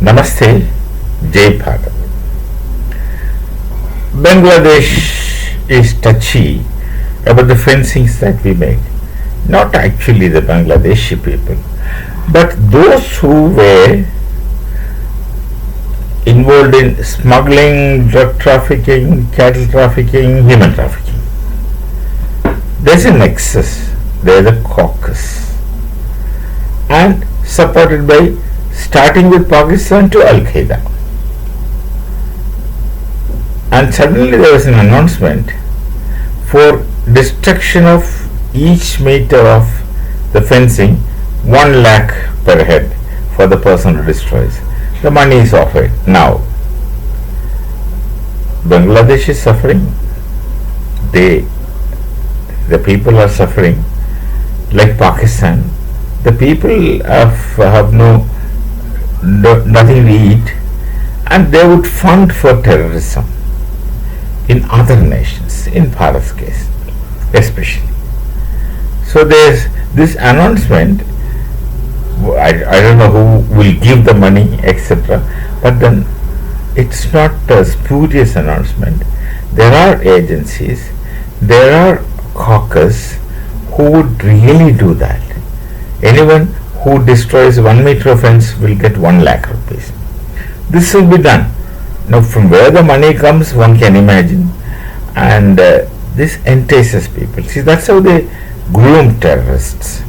Namaste, Jai Bhagat. Bangladesh is touchy about the fencings that we make. Not actually the Bangladeshi people, but those who were involved in smuggling, drug trafficking, cattle trafficking, human trafficking. There's a nexus, there's a caucus, and supported by starting with Pakistan to Al Qaeda. And suddenly there was an announcement for destruction of each meter of the fencing, 1 lakh per head for the person who destroys. The money is offered. Now, Bangladesh is suffering. The people are suffering. Like Pakistan, the people have nothing to eat, and they would fund for terrorism in other nations, in Bharat's case especially. So there's this announcement. I don't know who will give the money, etc. But then it's not a spurious announcement. There are agencies, there are caucus who would really do that. Anyone who destroys 1 meter of fence will get 1 lakh rupees. This will be done. Now, from where the money comes, one can imagine, and this entices people. See, that's how they groom terrorists.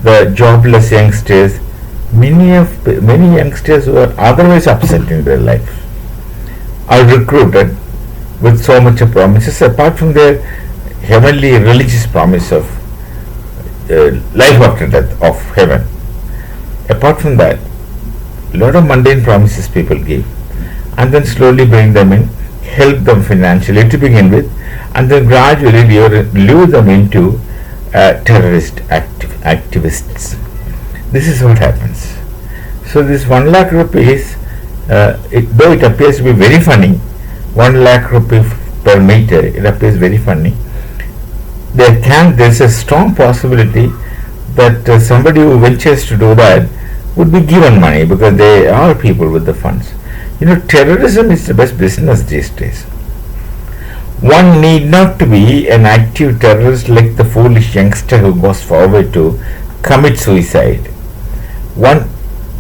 The jobless youngsters, many youngsters who are otherwise upset in their life, are recruited with so much of promises, apart from their heavenly religious promise of life after death, of heaven. Apart from that, a lot of mundane promises people give, and then slowly bring them in, help them financially to begin with, and then gradually lure them into terrorist activists. This is what happens. So this 1 lakh rupees, though it appears to be very funny, 1 lakh rupees per meter, it appears very funny. There's a strong possibility that somebody who ventures to do that would be given money, because they are people with the funds. Terrorism is the best business these days. One need not to be an active terrorist like the foolish youngster who goes forward to commit suicide. One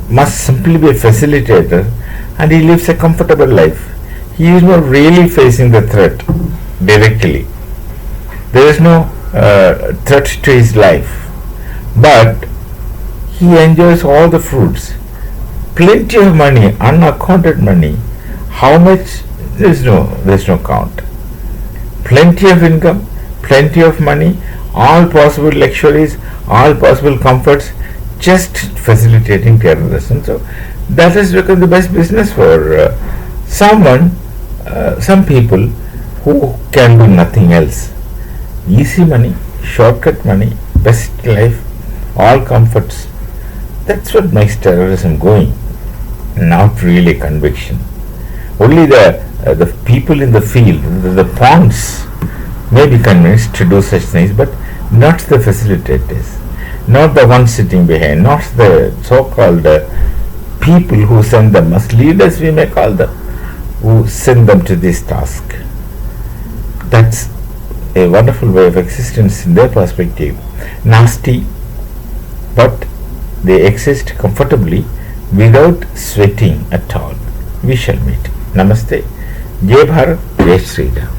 must simply be a facilitator, and he lives a comfortable life. He is not really facing the threat directly. There is no threat to his life, but he enjoys all the fruits. Plenty of money, unaccounted money. How much? There's no count. Plenty of income, plenty of money, all possible luxuries, all possible comforts, just facilitating terrorism. So that has become the best business for some people who can do nothing else. Easy money, shortcut money, best life, all comforts. That's what makes terrorism going, not really conviction. Only the people in the field, the pawns, may be convinced to do such things, but not the facilitators, not the ones sitting behind, not the so-called people who send them, as leaders we may call them, who send them to this task. That's a wonderful way of existence in their perspective. Nasty, but they exist comfortably without sweating at all. We shall meet. Namaste. Jai Bharat, Jai Sri Ram.